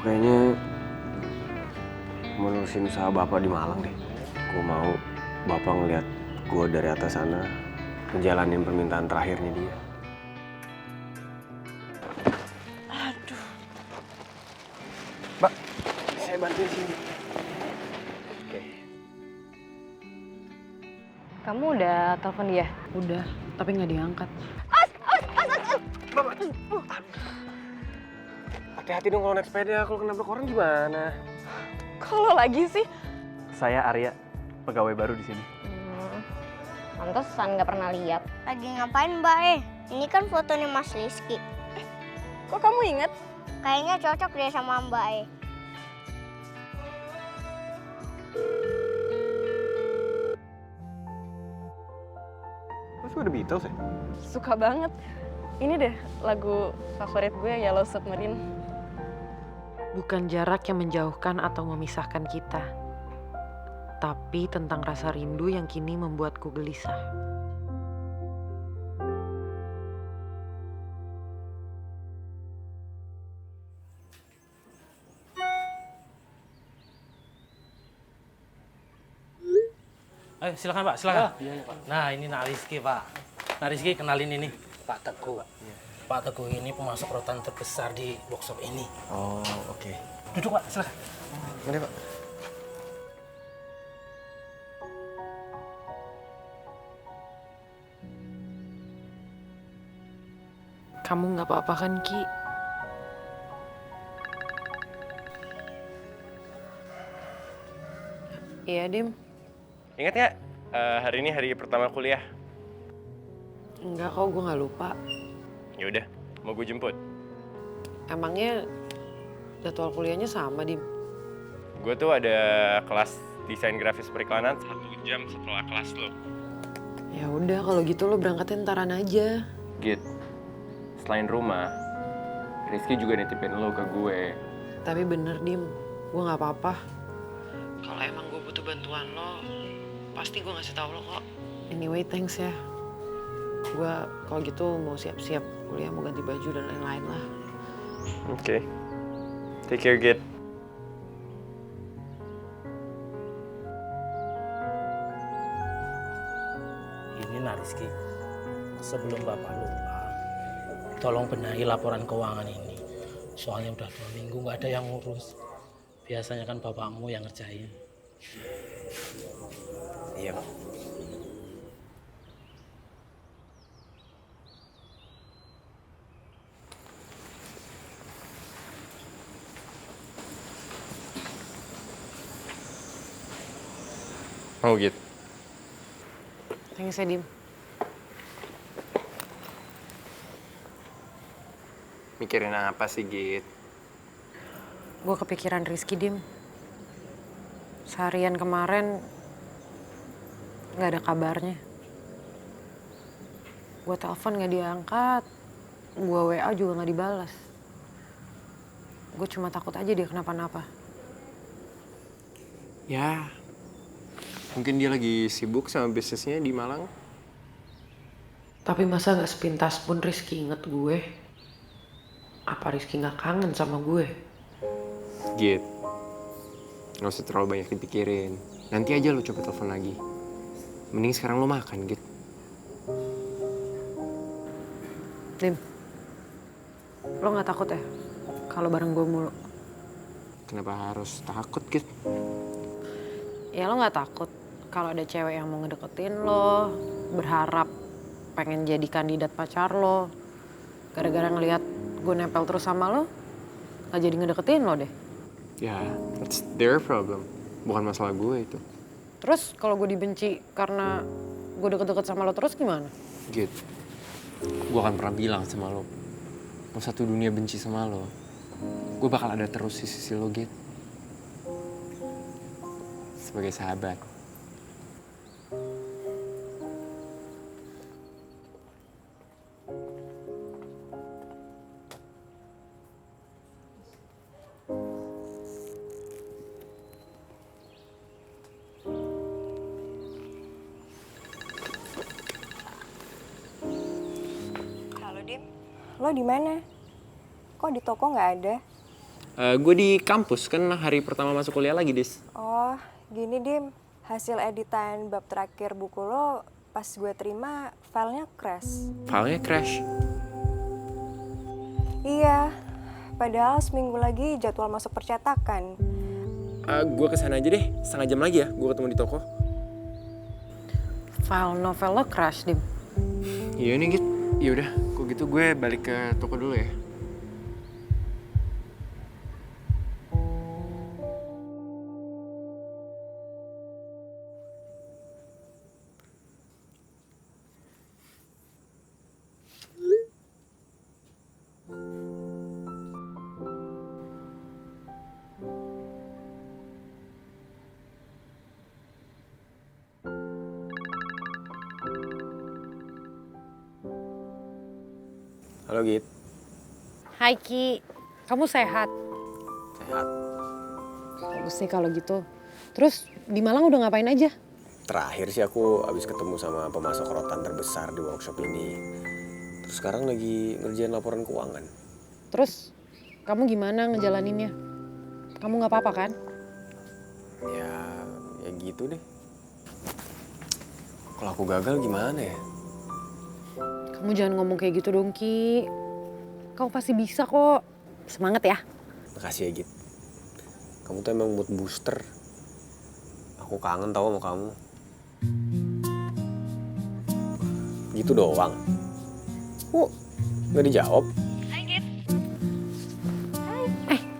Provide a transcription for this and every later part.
kayaknya mau nerusin usaha bapak di Malang deh. Gue mau bapak ngeliat gue dari atas sana ngejalanin permintaan terakhirnya dia. Aduh. Mbak, saya bantuin sini. Oke. Kamu udah telepon dia? Udah, tapi nggak diangkat. Bapak, hati-hati dong kalau naik sepeda, kalau kenapa orang gimana? Kalau lagi sih? Saya Arya, pegawai baru di sini. Pantesan nggak pernah lihat. Lagi ngapain Mbak Ini kan fotonya Mas Rizky. Kok kamu inget? Kayaknya cocok deh sama Mbak Mas udah Beatles ya? Suka banget. Ini deh lagu favorit gue, Yellow Submarine. Bukan jarak yang menjauhkan atau memisahkan kita, tapi tentang rasa rindu yang kini membuatku gelisah. Ayo silakan Pak, silakan. Iya, Pak. Nah ini Nak Rizky Pak. Nak Rizky kenalin ini Pak Teguh. Pak Teguh ini pemasok rotan terbesar di workshop ini. Oh, oke. Duduk Pak, silakan. Mari Pak. Kamu nggak apa-apa kan, Ki? Iya, Dim. Ingat nggak, hari ini hari pertama kuliah? Enggak kok, gue nggak lupa. Ya udah, mau gue jemput. Emangnya jadwal kuliahnya sama, Dim? Gue tuh ada kelas desain grafis periklanan 1 jam setelah kelas lo. Ya udah, kalau gitu lo berangkatnya ntaran aja. Git, selain rumah, Rizky juga nitipin lo ke gue. Tapi bener, Dim, gue nggak apa-apa. Kalau emang gue butuh bantuan lo, pasti gue ngasih tahu lo kok. Anyway, thanks ya. Gue kalau gitu mau siap-siap kuliah, mau ganti baju dan lain-lain lah. Oke. Take care, Git. Ini Nak Rizky, sebelum Bapak lupa, tolong benahi laporan keuangan ini. Soalnya udah 2 minggu nggak ada yang ngurus. Biasanya kan bapakmu yang ngerjain. Iya, Pak. Mau Git? Thanks ya, Dim. Mikirin apa sih, Git? Gue kepikiran Rizky, Dim. Seharian kemarin nggak ada kabarnya. Gue telepon nggak diangkat, gue WA juga nggak dibalas. Gue cuma takut aja dia kenapa-napa. Ya, mungkin dia lagi sibuk sama bisnisnya di Malang. Tapi masa nggak sepintas pun Rizky inget gue? Apa Rizky nggak kangen sama gue? Git, nggak usah terlalu banyak dipikirin. Nanti aja lo coba telepon lagi. Mending sekarang lo makan, Git. Dim, lo nggak takut ya kalau bareng gue mulu? Kenapa harus takut, Git? Ya lo nggak takut kalau ada cewek yang mau ngedeketin lo, berharap pengen jadi kandidat pacar lo, gara-gara ngelihat gue nempel terus sama lo, nggak jadi ngedeketin lo deh. Ya, that's their problem. Bukan masalah gue itu. Terus kalau gue dibenci karena gue deket-deket sama lo terus gimana? Git, gue akan pernah bilang sama lo, mau satu dunia benci sama lo, gue bakal ada terus di sisi lo, Git. Sebagai sahabat. Halo Dim, lo di mana? Kok di toko nggak ada? Gue di kampus, kan hari pertama masuk kuliah lagi, Dis. Oh, gini Dim. Hasil editan bab terakhir buku lo pas gue terima filenya crash. Filenya crash. Iya, padahal seminggu lagi jadwal masuk percetakan. Gue kesana aja deh, setengah jam lagi ya. Gue ketemu di toko. File novel lo crash, Dim. Iya nih, Git. Yaudah, kok gitu gue balik ke toko dulu ya. Halo, Git. Hai Ki, kamu sehat? Sehat. Bagus nih kalau gitu. Terus di Malang udah ngapain aja? Terakhir sih aku abis ketemu sama pemasok rotan terbesar di workshop ini. Terus sekarang lagi ngerjain laporan keuangan. Terus kamu gimana ngejalaninnya? Kamu nggak apa-apa kan? Ya gitu deh. Kalau aku gagal gimana ya? Kamu jangan ngomong kayak gitu dong Ki. Kamu pasti bisa kok. Semangat ya. Makasih ya, Git. Kamu tuh emang mood booster. Aku kangen tau sama kamu. Gitu doang. Nggak dijawab.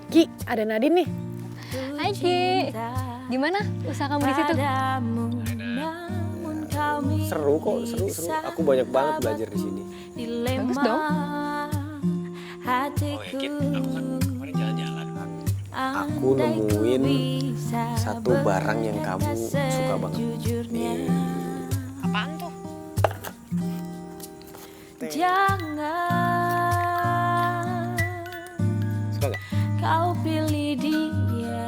Ki, ada Nadine nih. Hai Ki, gimana usaha kamu di situ? Seru kok, seru. Aku banyak banget belajar di sini. Bagus dong. Oh ya, Git, aku kan kemarin jalan-jalan. Aku nemuin satu barang yang kamu suka banget. Nih. Apaan tuh? Jangan Suka gak? kau pilih dia,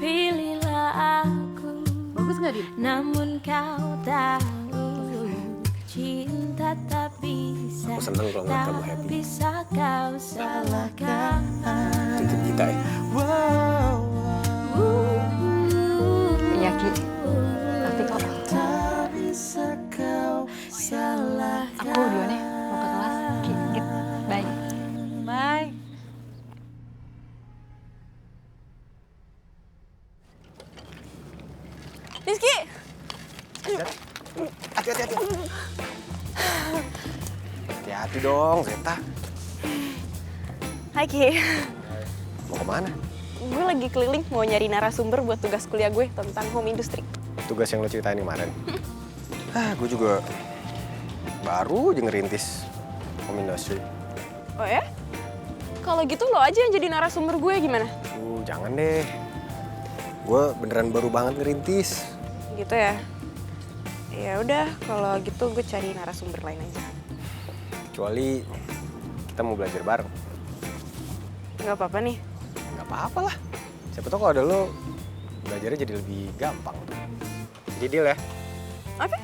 pilihlah aku. Bagus nggak, Din? Namun kau tahu cinta tak bisa, Aku seneng kalau ngeliat kamu tak happy. bisa kau salahkan. Tuntut kita ya. Iya Ki, nanti kok. Tak bisa kau salahkan. Aku duluan ya, mau ke kelas. Ki, Git, bye. Bye. Rizky! Hati-hati. Hati-hati dong, Zeta. Hai Ki, Mau kemana? gue lagi keliling mau nyari narasumber buat tugas kuliah gue tentang home industry. Tugas yang lo ceritain kemarin. Gue juga baru aja ngerintis home industry. Oh ya? Kalau gitu lo aja yang jadi narasumber gue gimana? Jangan deh. Gue beneran baru banget ngerintis. Gitu ya? Ya udah, kalau gitu gue cari narasumber lain aja. Kecuali kita mau belajar bareng. Gak apa-apa nih. Gak apa-apa lah. Siapa tau kalau ada lo, belajarnya jadi lebih gampang. Jadi deal ya. Oke.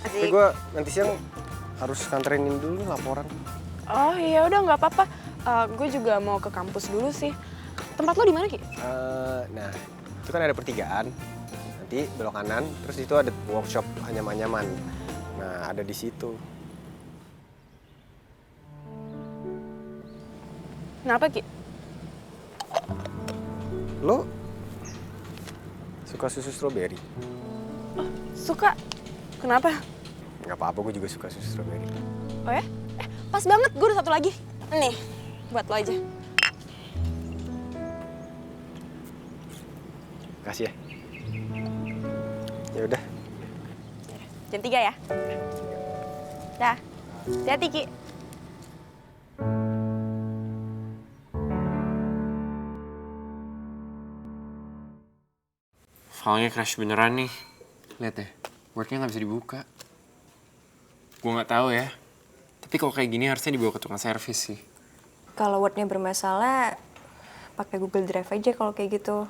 Tapi Asik. gue nanti siang harus nganterin dulu nih laporan. Oh iya udah nggak apa-apa. Gue juga mau ke kampus dulu sih. Tempat lo di mana Ki? Nah, itu kan ada pertigaan. Nanti belok kanan, terus itu ada workshop anyam-anyaman. Nah, ada di situ. Kenapa Ki? Lo suka susu stroberi? Suka. Kenapa? Nggak apa-apa, gue juga suka susu stroberi. Oh ya? Pas banget, gue udah satu lagi. Nih, buat lo aja. Makasih ya. Ya udah. Jam 3 ya? Dah. Hati-hati Ki. Filenya crash beneran nih. Lihat deh, Word-nya nggak bisa dibuka. Gue nggak tahu ya. Tapi kalau kayak gini harusnya dibawa ke tukang servis sih. Kalau Word-nya bermasalah, pakai Google Drive aja kalau kayak gitu.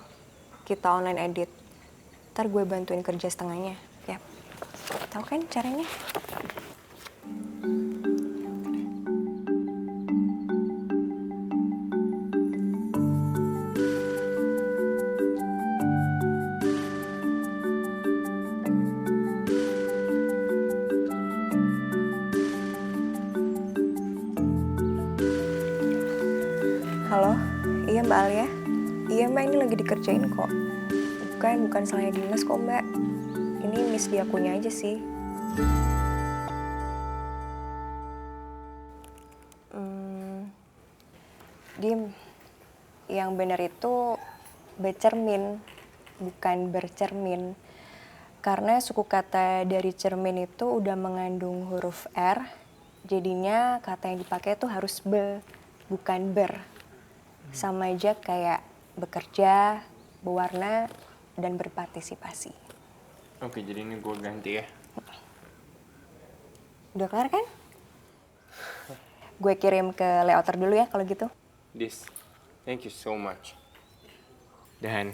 Kita online edit. Ntar gue bantuin kerja setengahnya. Ya, tahu kan caranya? Mbak Alia. Iya Mbak, ini lagi dikerjain kok. Bukan salahnya Dimas kok Mbak. Ini miss di akunya aja sih. Dim, yang benar itu bercermin, bukan bercermin. Karena suku kata dari cermin itu udah mengandung huruf R, jadinya kata yang dipakai tuh harus be, bukan ber. Sama aja kayak bekerja, berwarna, dan berpartisipasi. Oke, jadi ini gue ganti ya. Udah kelar kan? Gue kirim ke layouter dulu ya kalau gitu. Dis, thank you so much. Dan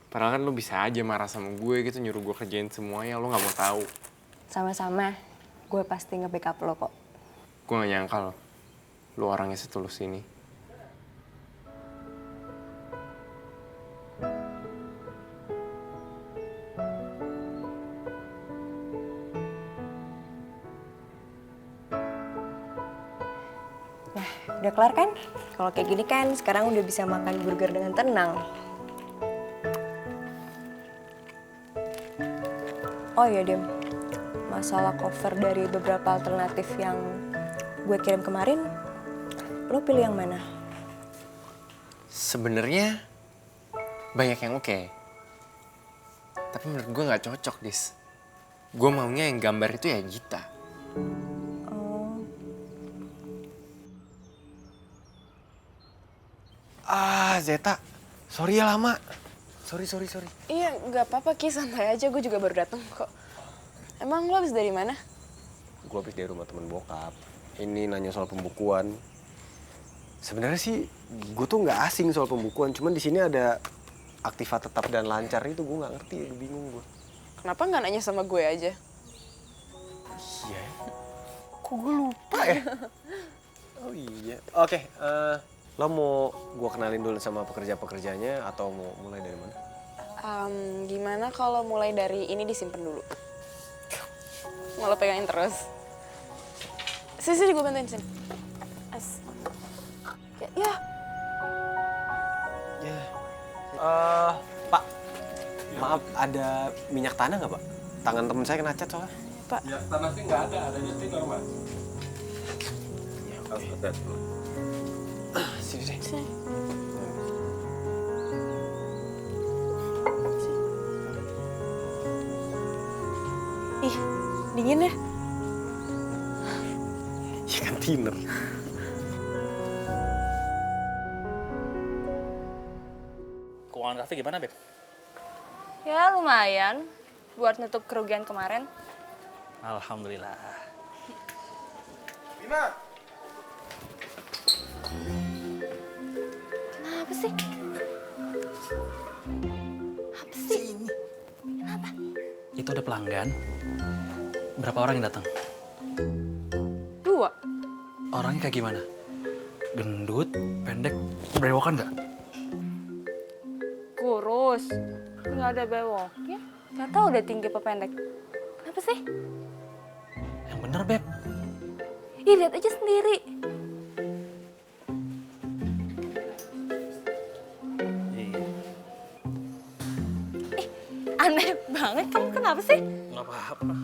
padahal kan lu bisa aja marah sama gue gitu, nyuruh gue kerjain semuanya, lu gak mau tahu. Sama-sama, gue pasti nge-backup lo kok. Gue gak nyangka loh, lu orangnya setulus ini. Nah, udah kelar kan? Kalau kayak gini kan sekarang udah bisa makan burger dengan tenang. Oh iya Dem, masalah cover dari beberapa alternatif yang gue kirim kemarin, lo pilih yang mana? Sebenarnya banyak yang oke. Tapi menurut gue gak cocok, Dis. Gue maunya yang gambar itu ya Gita. Oh, Zeta. Sorry ya lama. Sorry. Iya, nggak apa-apa Ki, santai aja. Gue juga baru datang kok. Emang lo habis dari mana? Gue habis dari rumah temen bokap. Ini nanya soal pembukuan. Sebenarnya sih gue tuh nggak asing soal pembukuan, cuman di sini ada aktiva tetap dan lancar itu gue nggak ngerti, bingung gue. Kenapa nggak nanya sama gue aja? Iya. Kok gue lupa ya? Oh iya. Oke, lo mau gue kenalin dulu sama pekerja-pekerjanya atau mau mulai dari mana? Gimana kalau mulai dari ini disimpan dulu? Mau lo pegangin terus? Sini, gue bantuin sini. Ya. Ya. Pak, maaf ada minyak tanah nggak Pak? Tangan temen saya kena cat soalnya. Pak. Ya, tanah sih nggak ada, adanya tinor, Mas. Ya, Harus lihat dulu. Sini deh. Sini. Ih, dingin ya? Ya kan thinner. Keuangan kafe gimana, Beb? Ya lumayan buat nutup kerugian kemarin. Alhamdulillah. Kenapa sih? Apa sih? Kenapa? Itu ada pelanggan. Berapa orang yang datang? 2. Orangnya kayak gimana? Gendut, pendek, berewokan nggak? Kurus. Nggak ada bewoknya. Nggak tahu udah tinggi apa pendek. Kenapa sih? Yang bener, Beb. Ih, lihat aja sendiri. Aneh banget, kamu kenapa sih? Nggak apa-apa.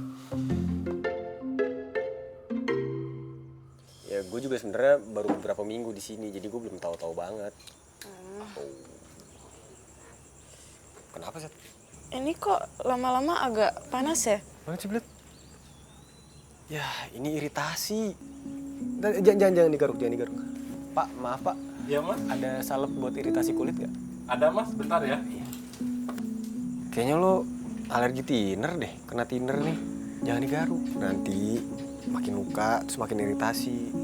Ya gue juga sebenarnya baru beberapa minggu di sini, jadi gue belum tahu-tahu banget. Oh. Kenapa sih? Ini kok lama-lama agak panas ya? Banget sih, Blet. Ya, ini iritasi. Jangan digaruk. Pak, maaf Pak. Iya, Mas. Ada salep buat iritasi kulit nggak? Ada, Mas. Bentar ya. Kayaknya lo alergi thinner deh, kena thinner nih. Jangan digaruk, nanti makin luka, terus makin iritasi.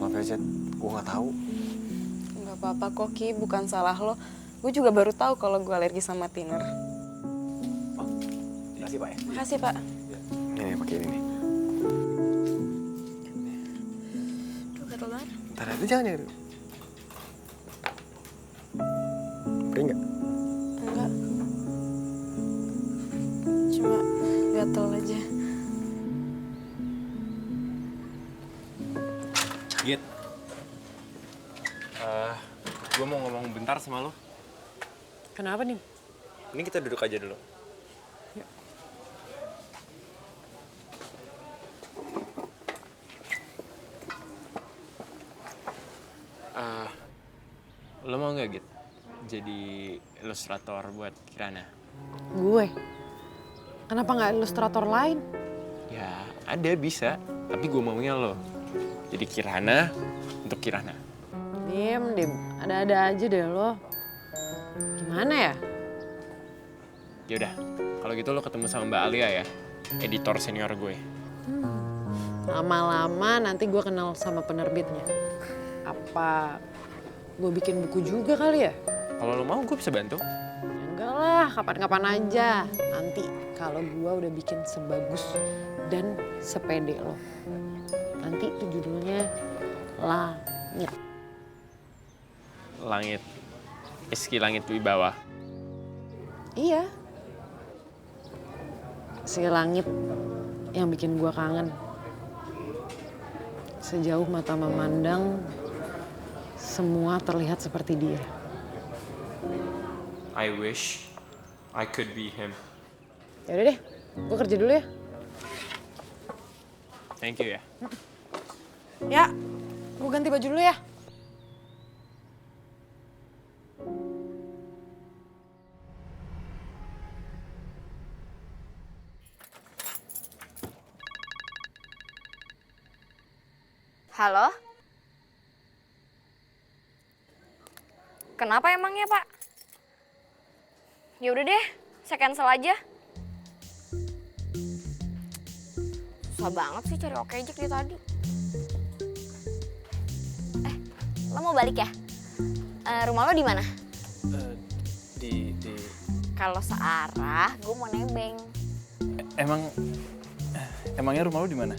Maaf ya, Zed, gue nggak tahu. Nggak apa-apa kok Ki, bukan salah lo. Gue juga baru tahu kalau gue alergi sama thinner. Makasih Pak ya. Makasih Pak. Ini pakai ini nih. Tuh gatel banget. Ntar aja jangan. Perih nggak? Enggak. Cuma gatel aja. Git. Gue mau sebentar sama lo. Kenapa nih? Ini kita duduk aja dulu. Lo mau nggak Git? Jadi ilustrator buat Kirana? Gue? Kenapa nggak ilustrator lain? Ya ada bisa, tapi gue maunya lo. Jadi Kirana untuk Kirana. Dim, ada-ada aja deh lo. Gimana ya? Yaudah, kalau gitu lo ketemu sama Mbak Alia ya, editor senior gue. Lama-lama nanti gue kenal sama penerbitnya. Apa gue bikin buku juga kali ya? Kalau lo mau gue bisa bantu. Ya enggak lah, kapan-kapan aja. Nanti kalau gue udah bikin sebagus dan sepede lo. Nanti itu judulnya Langit. Langit, Rizky Langit Wibawa. Iya. Si langit yang bikin gue kangen. Sejauh mata memandang, semua terlihat seperti dia. I wish I could be him. Yaudah deh, gue kerja dulu ya. Thank you ya. Ya, gue ganti baju dulu ya. Halo? Kenapa emangnya, Pak? Ya udah deh, saya cancel aja. Susah banget sih cari okejek dia tadi. Lo mau balik ya? Rumah lo di mana? Di Kalau searah, gue mau nebeng. emangnya rumah lu di mana?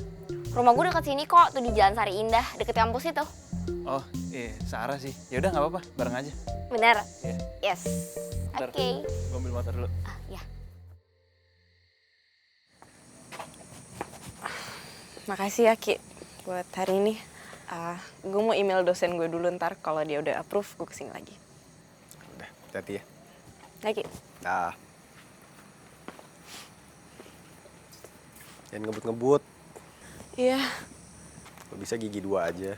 Rumah gue deket sini kok, tuh di Jalan Sari Indah, deket kampus itu. Oh, iya, searah sih. Ya udah nggak apa-apa, bareng aja. Bener? Iya. Yes. Bentar, Oke. Gue ambil motor dulu. Ya. Makasih ya Ki buat hari ini. Gue mau email dosen gue dulu ntar kalau dia udah approve gue kesini lagi. Udah, hati-hati ya. Lagi. Dah. Jangan ngebut-ngebut. Iya. Kalau bisa gigi 2 aja.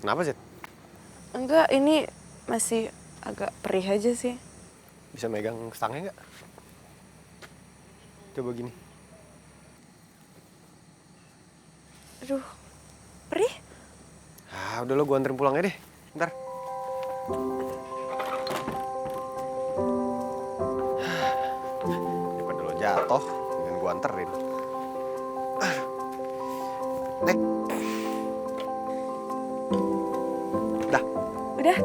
Kenapa sih? Enggak, ini masih agak perih aja sih. Bisa megang stangnya nggak? Coba gini. Aduh, perih? Udah lo gue anterin pulang ya deh. Ntar. Daripada lo jatuh, dengan gue anterin. Nek. Dah. Udah.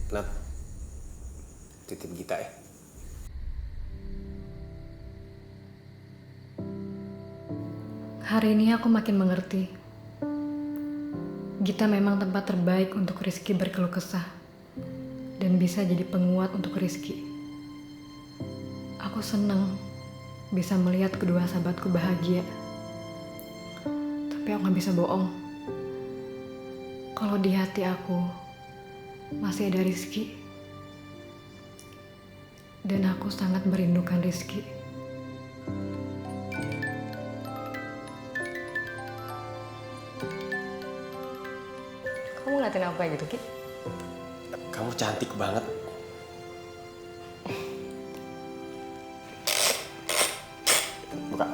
Nat, titip Gita ya. Hari ini aku makin mengerti. Gita memang tempat terbaik untuk Rizky berkeluh kesah dan bisa jadi penguat untuk Rizky. Aku senang bisa melihat kedua sahabatku bahagia. Tapi aku gak bisa bohong. Kalau di hati aku masih ada Rizky. Dan aku sangat merindukan Rizky. Kamu ngeliatin apa gitu, Ki? Kamu cantik banget. Buka.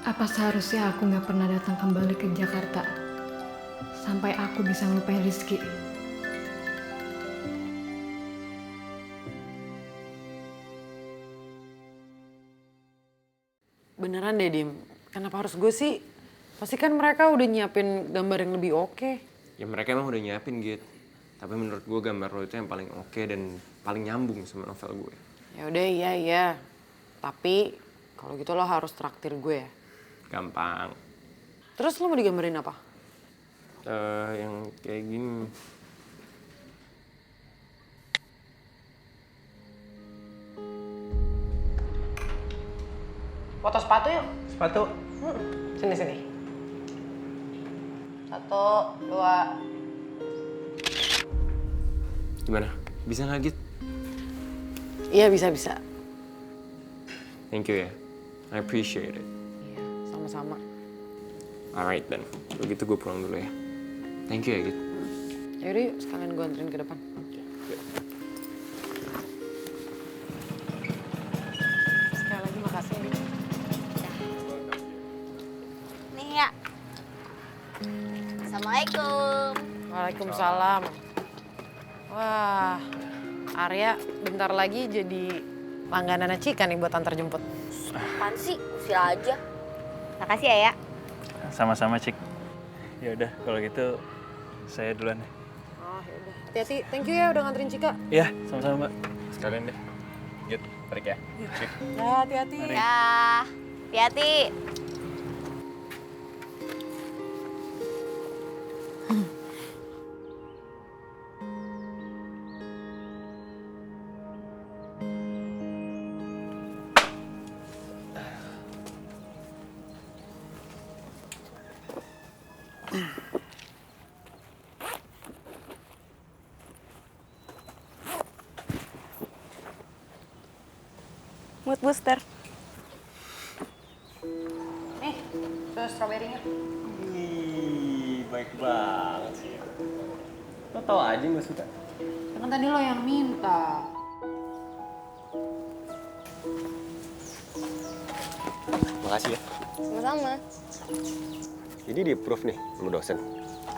Apa seharusnya aku gak pernah datang kembali ke Jakarta sampai aku bisa ngelupain Rizky? Beneran deh, Dim. Kenapa harus gue sih? Pasti kan mereka udah nyiapin gambar yang lebih oke. Ya mereka emang udah nyiapin gitu. Tapi menurut gue gambar lo itu yang paling oke dan paling nyambung sama novel gue. Ya udah, iya. Tapi kalau gitu lo harus traktir gue ya. Gampang. Terus lo mau digambarin apa? Yang kayak gini. Foto sepatu yuk. Sepatu. Sini sini. 1, 2. Gimana? Bisa nggak, Git? Iya bisa. Thank you ya. I appreciate it. Iya, sama-sama. Alright then. Kalau gitu gue pulang dulu ya. Thank you ya, Git. Yaudah yuk, sekalian gue anterin ke depan. Sekali lagi makasih. Nih ya. Assalamualaikum. Waalaikumsalam. Wah, Arya bentar lagi jadi langganan Cika nih buat antar jemput. Apaan sih? Usil aja. Makasih ya, ya. Sama-sama, Cik. Ya udah, kalau gitu saya duluan ya. Oh, yaudah. Hati-hati. Thank you ya udah nganterin Cika. Iya, sama-sama, Mbak. Sekalian deh. Git, tarik ya. Cik. Ya, hati-hati. Ya, hati-hati. Mood booster. Nih, tuh stroberinya. Wih, baik banget sih. Lo tau aja nggak suka? Kan tadi lo yang minta. Makasih ya. Sama-sama. Jadi di approve nih sama dosen.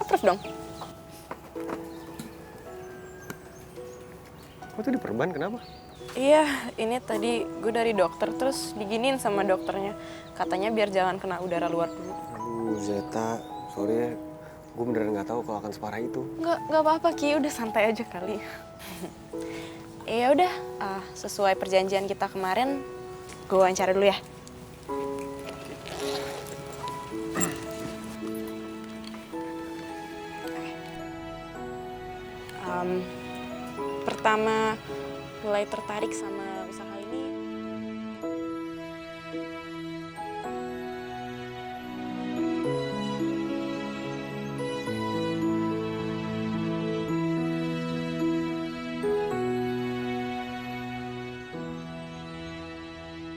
Approve dong. Kok tuh diperban kenapa? Iya, ini tadi gue dari dokter terus diginiin sama dokternya. Katanya biar jangan kena udara luar dulu. Aduh, Zeta, sorry ya. Gue beneran nggak tahu kalau akan separah itu. Nggak apa-apa Ki, udah santai aja kali. Ya udah, sesuai perjanjian kita kemarin, gue wawancara dulu ya. Pertama, mulai tertarik sama usaha ini.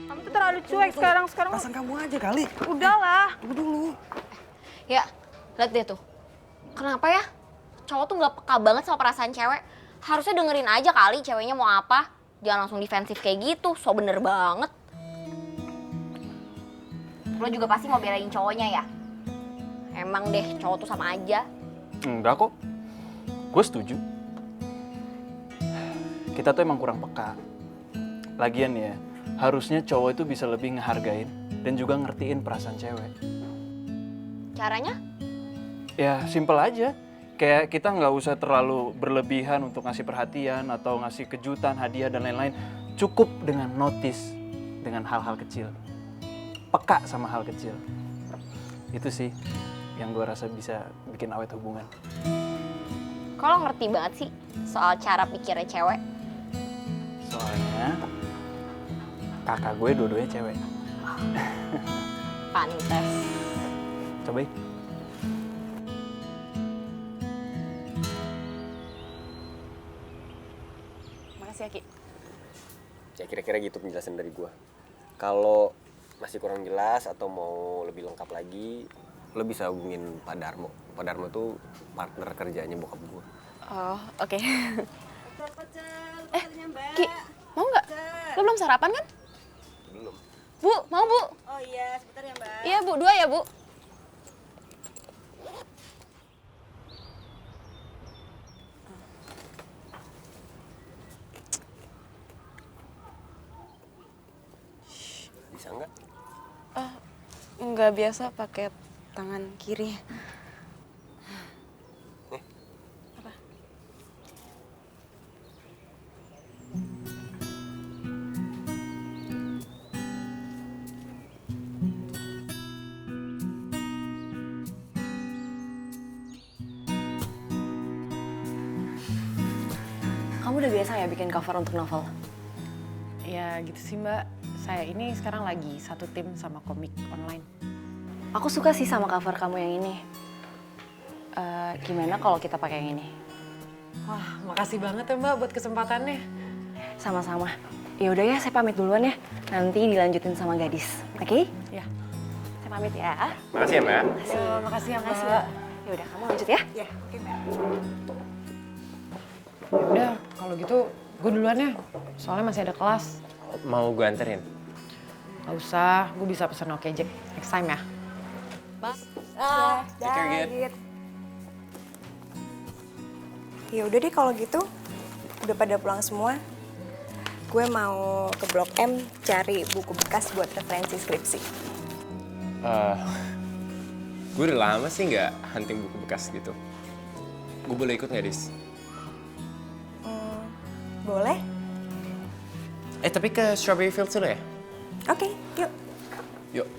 Kamu tuh terlalu cuek sekarang. Perasaan kamu aja kali. Udahlah. Tunggu dulu. Ya, lihat deh tuh. Kenapa ya? Cowok tuh nggak peka banget sama perasaan cewek. Harusnya dengerin aja kali ceweknya mau apa. Jangan langsung defensif kayak gitu, so bener banget. Lo juga pasti mau belain cowoknya ya? Emang deh, cowok tuh sama aja. Enggak kok. Gue setuju. Kita tuh emang kurang peka. Lagian ya, harusnya cowok itu bisa lebih ngehargain dan juga ngertiin perasaan cewek. Caranya? Ya, simpel aja. Kayak kita nggak usah terlalu berlebihan untuk ngasih perhatian atau ngasih kejutan, hadiah, dan lain-lain. Cukup dengan notice, dengan hal-hal kecil. Peka sama hal kecil. Itu sih yang gue rasa bisa bikin awet hubungan. Kok lo ngerti banget sih soal cara pikirnya cewek? Soalnya kakak gue dua-duanya cewek. Pantes. Cobain. Makasih ya Ki. Ya kira-kira gitu penjelasan dari gue. Kalau masih kurang jelas atau mau lebih lengkap lagi, lo bisa hubungin Pak Darmo. Pak Darmo tuh partner kerjanya bokap gue. Oh, oke. Ki, mau nggak? Lo belum sarapan kan? Belum. Bu, mau Bu? Oh iya, sebentar ya Mbak. Iya Bu, 2 ya Bu. Bisa nggak? Nggak biasa pakai tangan kiri. Apa? Kamu udah biasa ya bikin cover untuk novel? Ya gitu sih Mbak. Saya ini sekarang lagi satu tim sama komik online. Aku suka sih sama cover kamu yang ini. Gimana kalau kita pakai yang ini? Wah, makasih banget ya Mbak buat kesempatannya. Sama-sama. Ya udah ya, saya pamit duluan ya. Nanti dilanjutin sama gadis. Oke? Ya. Saya pamit ya. Makasih ya, Mbak. Makasih ya Mbak. Makasih ya. Ya udah, kamu lanjut ya. Ya udah, kalau gitu gue duluan ya. Soalnya masih ada kelas. Mau gue anterin? Gak usah, gue bisa pesen oke Jack. Next time ya. Take care, Git. Ya udah deh kalau gitu. Udah pada pulang semua. Gue mau ke Blok M cari buku bekas buat referensi skripsi. Gue udah lama sih nggak hunting buku bekas gitu. Gue boleh ikut nggak, Dis? Boleh? Tapi ke Strawberry Fields dulu ya? Oke, yuk. Yuk.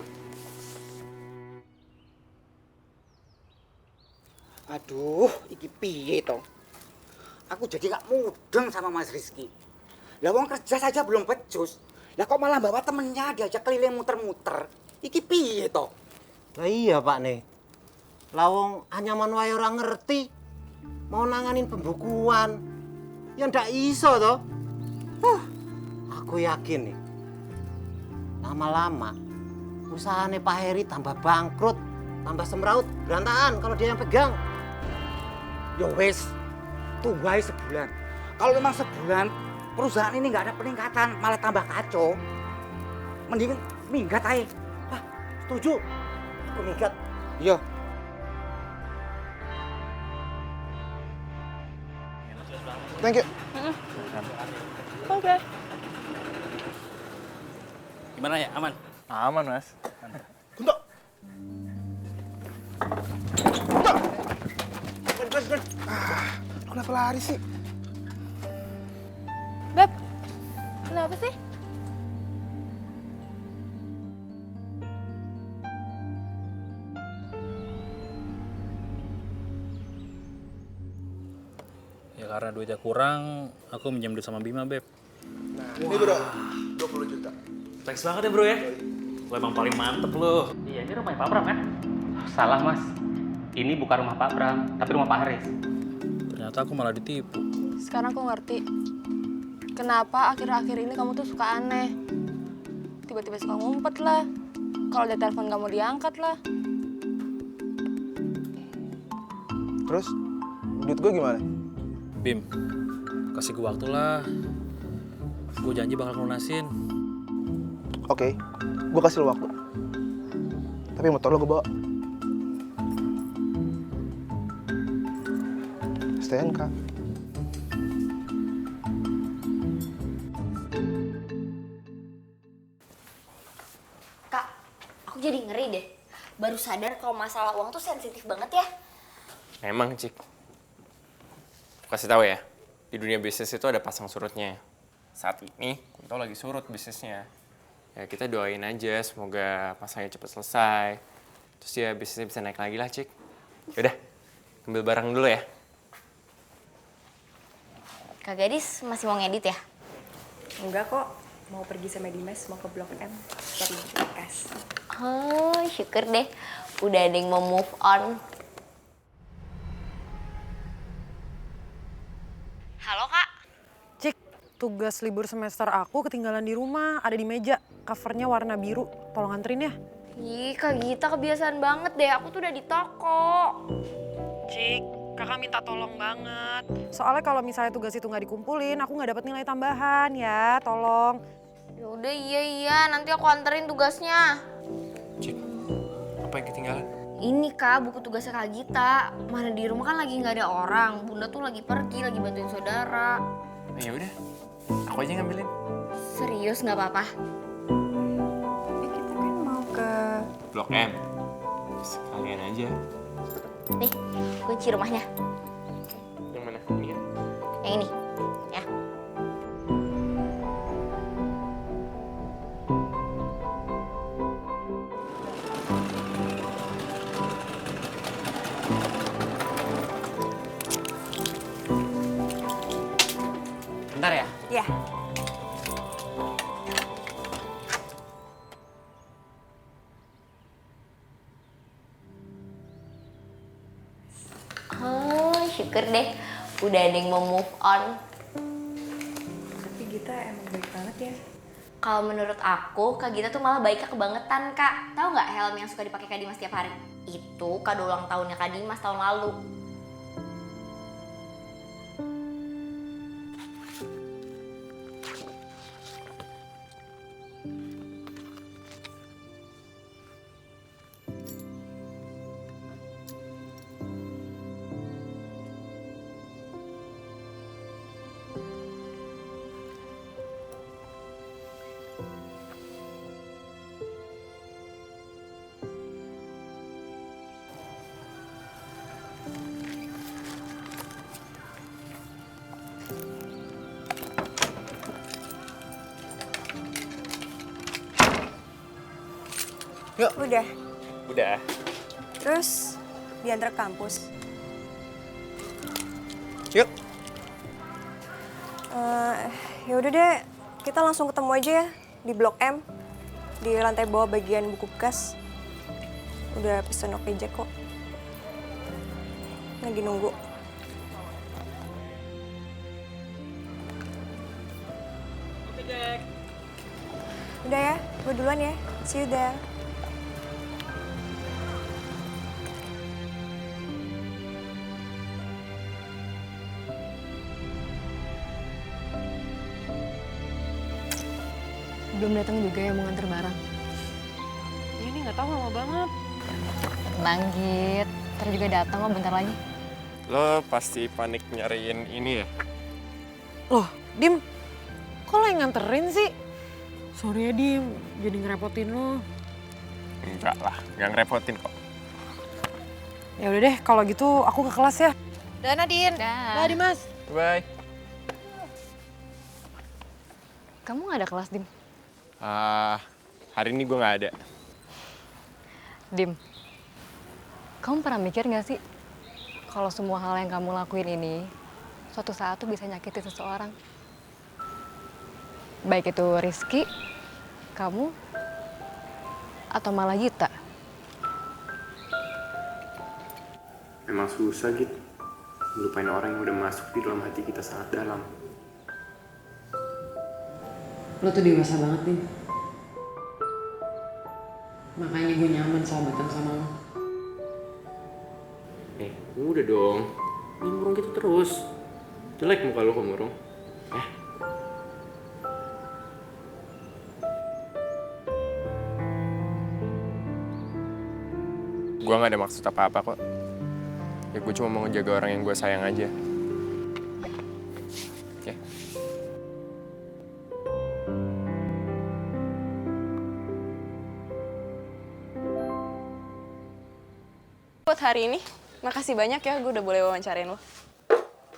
Aduh, iki piye to? Aku jadi gak mudeng sama Mas Rizky. Lah wong kerja saja belum becus. Lah kok malah bawa temennya diajak keliling muter-muter. Iki piye to? Lah iya Pak nih. Lawong anyaman wae ora ngerti. Mau nanganin pembukuan. Ya ndak iso toh. Aku yakin nih. Lama-lama usahane Pak Heri tambah bangkrut, tambah semraut, berantakan kalau dia yang pegang. Ya wes, tunggu aja sebulan. Kalau memang sebulan perusahaan ini nggak ada peningkatan, malah tambah kacau. Mending minggat aja. Setuju? Aku minggat. Iya. Thank you. Oke. Gimana ya, aman? Aman, Mas. Guntur. Kenapa lari sih? Beb, kenapa sih? Ya karena duitnya kurang, aku minjem duit sama Bima, Beb. Ini bro, 20 juta. Thanks banget ya bro ya. Lo emang paling mantep lo. Iya, ini rumahnya Pak Bram kan? Salah mas, ini bukan rumah Pak Bram, tapi rumah Pak Haris. Ternyata aku malah ditipu. Sekarang aku ngerti. Kenapa akhir-akhir ini kamu tuh suka aneh. Tiba-tiba suka ngumpet lah. Kalau ada telepon gak mau diangkat lah. Terus, duit gue gimana? Bim, kasih gue waktu lah. Gue janji bakal lunasin. Oke, gue kasih lo waktu. Tapi motor lo gue bawa. STNK. Kak, aku jadi ngeri deh. Baru sadar kalau masalah uang tuh sensitif banget ya. Memang, Cik. Kasih tahu ya, di dunia bisnis itu ada pasang surutnya. Saat ini, kita lagi surut bisnisnya. Ya kita doain aja, semoga pasangnya cepat selesai. Terus ya bisnisnya bisa naik lagi lah, Cik. Yaudah, ambil barang dulu ya. Kak Gadis masih mau ngedit ya? Enggak kok, mau pergi sama Dimas, mau ke Blok M cari buku bekas. Oh, syukur deh. Udah ada yang mau move on. Halo, Kak. Cik, tugas libur semester aku ketinggalan di rumah, ada di meja. Covernya warna biru, tolong anterin ya. Ih, Kak Gita kebiasaan banget deh. Aku tuh udah di toko. Cik, kakak minta tolong banget. Soalnya kalau misalnya tugas itu nggak dikumpulin, aku nggak dapat nilai tambahan ya, tolong. Yaudah, iya. Nanti aku anterin tugasnya. Cik, apa yang ketinggalan? Ini Kak, buku tugasnya Kak Gita. Mana di rumah kan lagi nggak ada orang. Bunda tuh lagi pergi, lagi bantuin saudara. Ya udah, aku aja ngambilin. Serius nggak apa-apa? Kita kan mau ke... Blok M. Sekalian aja. Nih, kunci rumahnya. Yang mana? Ini ya? Yang ini, ya. Bentar ya. Ya. Oh, syukur deh. Udah ada yang mau move on. Tapi Gita emang baik banget ya. Kalau menurut aku, Kak Gita tuh malah baiknya kebangetan, Kak. Tahu nggak helm yang suka dipakai Kak Dimas tiap hari? Itu kado ulang tahunnya Kak Dimas tahun lalu. Yuk. Udah. Udah. Terus diantar ke kampus. Yuk. Ya udah deh, kita langsung ketemu aja ya di Blok M, di lantai bawah bagian buku bekas. Udah pesen Oke Jack kok. Lagi nunggu. Oke, Jack. Udah ya, gue duluan ya. See you there. Belum datang juga yang mau nganter barang. Iya nih nggak tahu lama banget. Tenang, Git. Ntar juga datang kok bentar lagi. Lo pasti panik nyariin ini ya? Loh, Dim, kok lo yang nganterin sih? Sorry ya, Dim, jadi ngerepotin lo. Enggak lah, nggak ngerepotin kok. Ya udah deh, kalau gitu aku ke kelas ya. Dah, Nadine. Dah, Dimas. Bye. Kamu nggak ada kelas, Dim? Hari ini gue nggak ada. Dim, kamu pernah mikir nggak sih kalau semua hal yang kamu lakuin ini suatu saat tuh bisa nyakitin seseorang? Baik itu Rizky, kamu, atau malah Gita. Memang susah gitu, lupain orang yang udah masuk di dalam hati kita sangat dalam. Lo tuh dewasa banget, Dim. Makanya gue nyaman sahabatan sama lo. Udah dong, jangan murung gitu terus. Jelek muka lo kalau murung. Gue gak ada maksud apa-apa kok. Ya gue cuma mau ngejaga orang yang gue sayang aja. Oke. Buat hari ini, makasih banyak ya gue udah boleh wawancarain lo.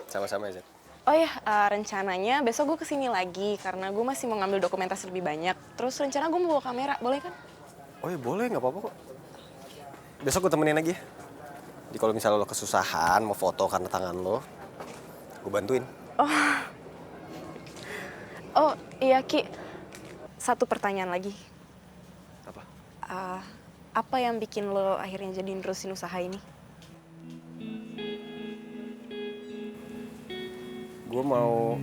Sama-sama ya, Zed. Oh ya, rencananya besok gue kesini lagi karena gue masih mau ngambil dokumentasi lebih banyak. Terus rencana gue mau bawa kamera, boleh kan? Oh ya boleh, nggak apa-apa kok. Besok gue temenin lagi ya. Jadi kalau misalnya lo kesusahan, mau foto karena tangan lo, gue bantuin. Oh iya Ki, satu pertanyaan lagi. Apa? Apa yang bikin lo akhirnya jadi nerusin usaha ini? Gue mau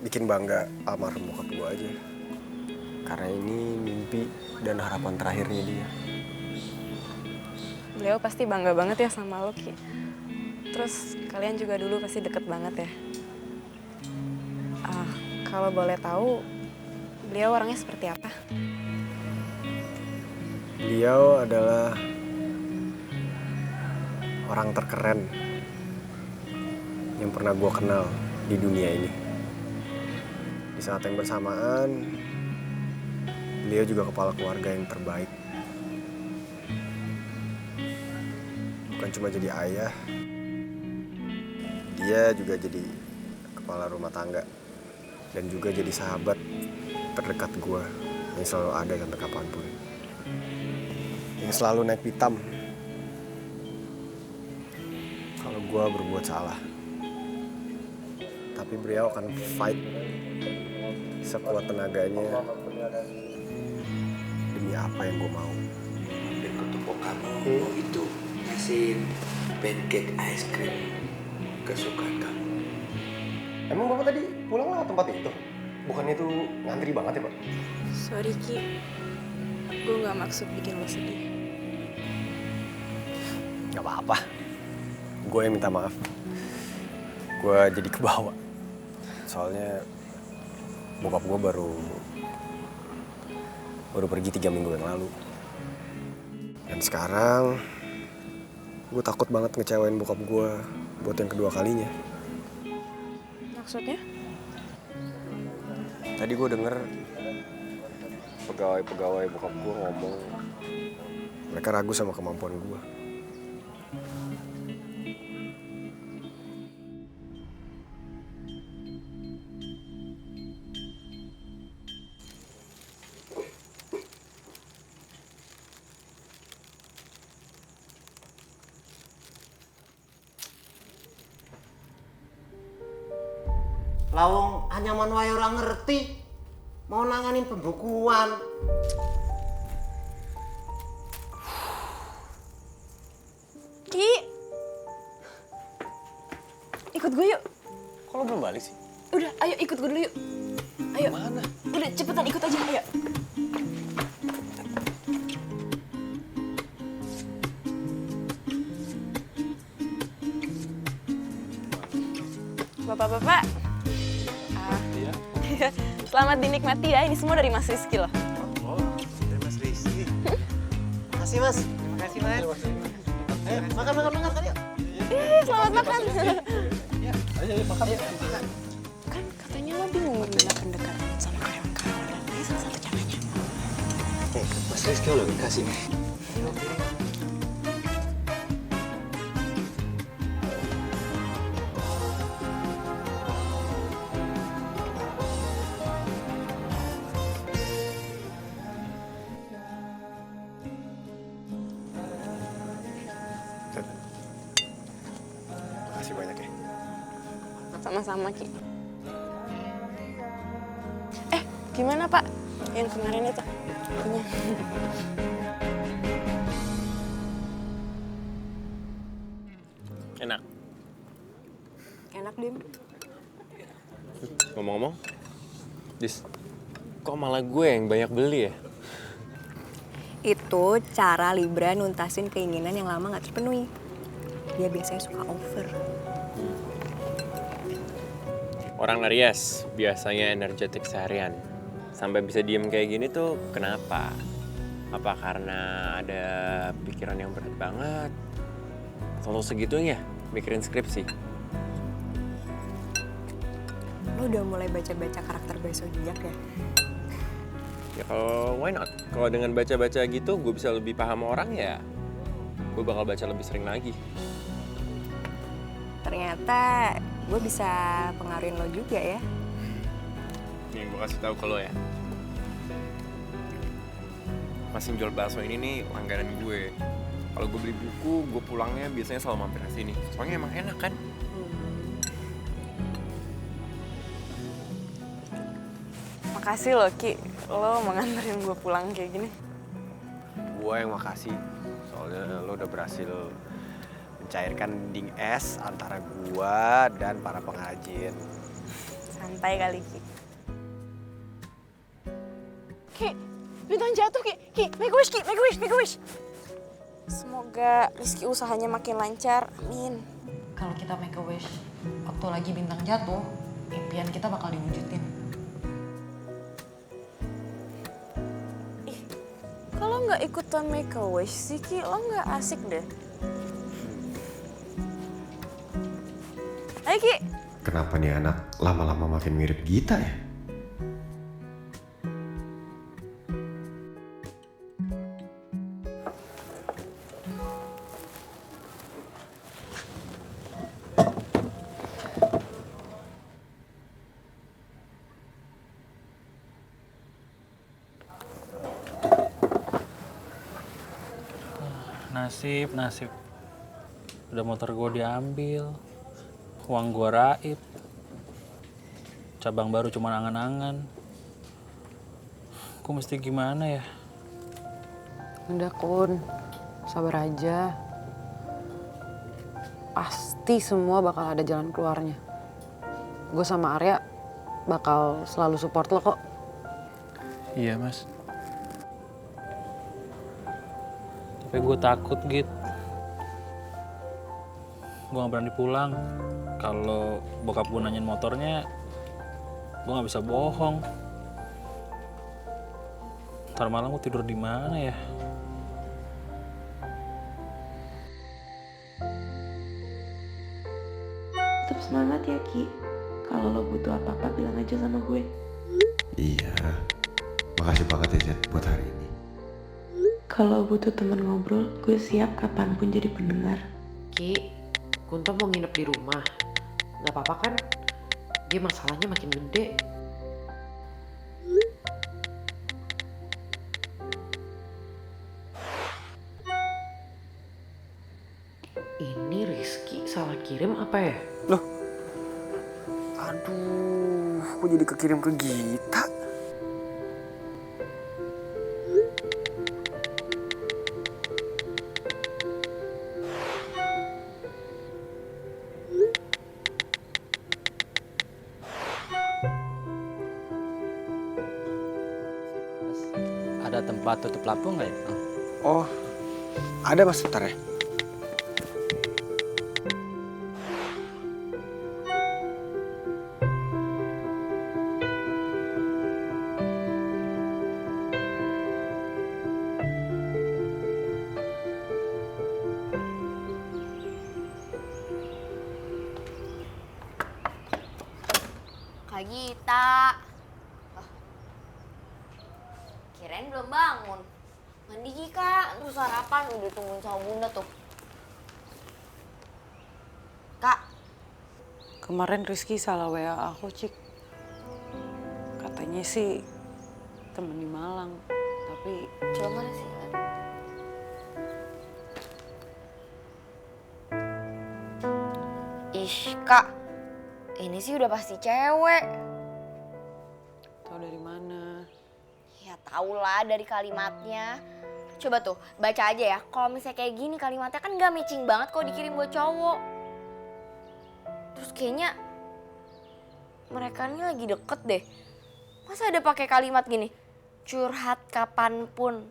bikin bangga almarhum bokap gue aja. Karena ini mimpi dan harapan terakhirnya dia. Beliau pasti bangga banget ya sama lo Ki. Terus kalian juga dulu pasti deket banget ya. Kalau boleh tahu, beliau orangnya seperti apa? Beliau adalah orang terkeren yang pernah gue kenal di dunia ini. Di saat yang bersamaan, beliau juga kepala keluarga yang terbaik. Bukan cuma jadi ayah, dia juga jadi kepala rumah tangga. Dan juga jadi sahabat terdekat gue yang selalu ada sampai kapanpun. Yang selalu naik pitam kalau gue berbuat salah. Tapi beliau akan fight sekuat tenaganya demi apa yang gue mau. Dan ketemu kamu itu ngasih pancake ice cream kesukaan kamu. Emang Bapak tadi pulang lewat tempat itu? Bukannya itu ngantri banget ya, Pak? Sorry, Ki. Gue gak maksud bikin lo sedih. Gak apa-apa. Gue yang minta maaf. Gue jadi kebawa. Soalnya bokap gue baru pergi 3 minggu yang lalu. Dan sekarang gue takut banget ngecewain bokap gue buat yang kedua kalinya. Maksudnya? Tadi gue denger pegawai-pegawai bokap gue ngomong mereka ragu sama kemampuan gue. Lawong anyaman wae ora ngerti mau nanganin pembukuan. Ki, ikut gue yuk. Kok lo belum balik sih? Udah, ayo ikut gue dulu yuk. Ayo. Mana? Udah, cepetan ikut aja, ayo. Bapak-bapak. Iya. Selamat dinikmati ya, ini semua dari Mas Rizky loh. Oh, dari Mas Rizky. Makasih Mas. Makasih Mas. Ayo, makan kan yuk. Selamat makan. Ya, ayo makan ya. Kan katanya lo bingung gimana pendekatan sama karyawan-karyawan. Ini salah satu caranya. Mas Rizky lo kasih nih. Makasih banyak ya. Sama-sama, Ki. Gimana, Pak? Yang kemarin itu? Punya. Enak. Enak, Dim. Ngomong-ngomong, Dis, kok malah gue yang banyak beli ya? Itu cara Libra nuntasin keinginan yang lama nggak terpenuhi. Dia biasanya suka over. Orang Aries biasanya energetik seharian. Sampai bisa diem kayak gini tuh kenapa? Apa karena ada pikiran yang berat banget? Atau segitunya mikirin skripsi? Lo udah mulai baca-baca karakter zodiak ya? Ya kalau why not? Kalau dengan baca-baca gitu gue bisa lebih paham orang ya, gue bakal baca lebih sering lagi. Ternyata gue bisa pengaruhin lo juga ya. Nih gue kasih tahu ke lo ya. Mesin jual bakso ini nih langganan gue. Kalau gue beli buku, gue pulangnya biasanya selalu mampir ke sini. Soalnya emang enak kan? Makasih loh, Ki. Lo mau nganterin gue pulang kayak gini. Gue yang makasih. Soalnya lo udah berhasil mencairkan dinding es antara gua dan para pengrajin. Santai kali, Ki. Ki, bintang jatuh, Ki. Ki, make a wish, Ki. Make a wish, make a wish. Semoga Rizky usahanya makin lancar. Amin. Kalau kita make a wish, waktu lagi bintang jatuh, impian kita bakal diwujudin. Kalau nggak ikutan make a wish sih, Ki, lo nggak asik deh. Ayo, Ki. Kenapa nih anak lama-lama makin mirip Gita ya? Nasib. Udah motor gue diambil. Uang gue raib. cabang baru cuma angan-angan. Aku mesti gimana ya? Udah Kun, sabar aja. Pasti semua bakal ada jalan keluarnya. Gue sama Arya bakal selalu support lo kok. Iya Mas. Tapi gue takut Git. Gue gak berani pulang. Kalau bokap gue nanyain motornya, gue gak bisa bohong. Ntar malam gue tidur di mana ya? Tetap semangat ya Ki. Kalau lo butuh apa-apa bilang aja sama gue. Iya. Makasih banget ya Jet buat hari ini. Kalau butuh teman ngobrol, gue siap kapanpun jadi pendengar. Ki, Kunto mau nginep di rumah. Gak apa-apa kan? Dia masalahnya makin gede. Ini Rizky salah kirim apa ya? Loh? Aduh, kok jadi kekirim ke Gita? Ada tempat tutup lampu nggak ya? Oh, ada Mas, bentar ya. Kak Gita. Oh. Kirain belum bangun. Mandi Gi, Kak, terus sarapan udah tungguin sama Bunda tuh. Kak. Kemarin Rizky salah WA aku, Cik. Katanya sih temen di Malang, tapi... Coba mana sih? Ih, Kak. Ini sih udah pasti cewek. Tahu dari mana? Ya tau lah dari kalimatnya. Coba tuh baca aja ya. Kalau misalnya kayak gini kalimatnya kan gak matching banget kalau dikirim buat cowok. Terus kayaknya mereka ini lagi deket deh. Masa ada pakai kalimat gini? Curhat kapanpun.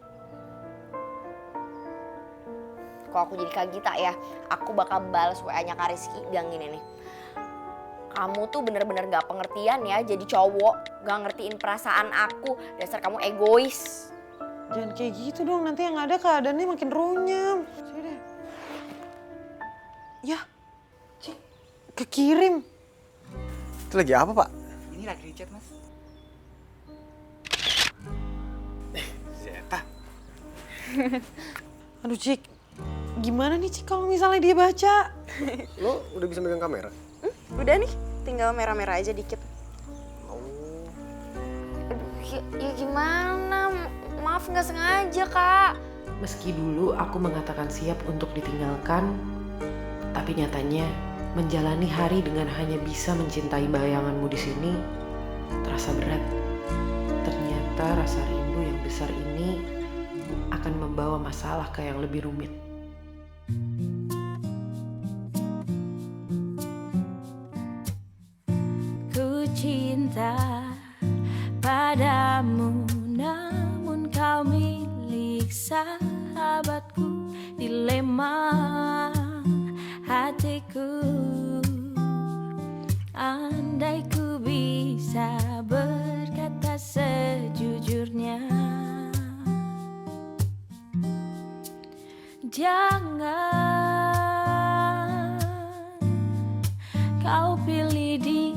Kalau aku jadi Kak Gita ya, aku bakal balas WA-nya Kak Rizky bilang gini nih. Kamu tuh bener-bener gak pengertian ya jadi cowok. Gak ngertiin perasaan aku. Dasar kamu egois. Jangan kayak gitu dong, nanti yang ada keadaannya makin runyam. Sudah. Ya, Cik, kekirim. Itu lagi apa, Pak? Ini lagi di chat, Mas. Zeta. Aduh, Cik. Gimana nih, Cik, kalau misalnya dia baca? Lo udah bisa megang kamera? Udah nih, tinggal merah-merah aja dikit. Ya gimana? Maaf nggak sengaja, Kak. Meski dulu aku mengatakan siap untuk ditinggalkan, tapi nyatanya menjalani hari dengan hanya bisa mencintai bayanganmu di sini terasa berat. Ternyata rasa rindu yang besar ini akan membawa masalah ke yang lebih rumit. Ku cinta padamu, namun kau milik sahabatku. Dilema hatiku, andai ku bisa berkata sejujurnya. Jangan kau pilih dia.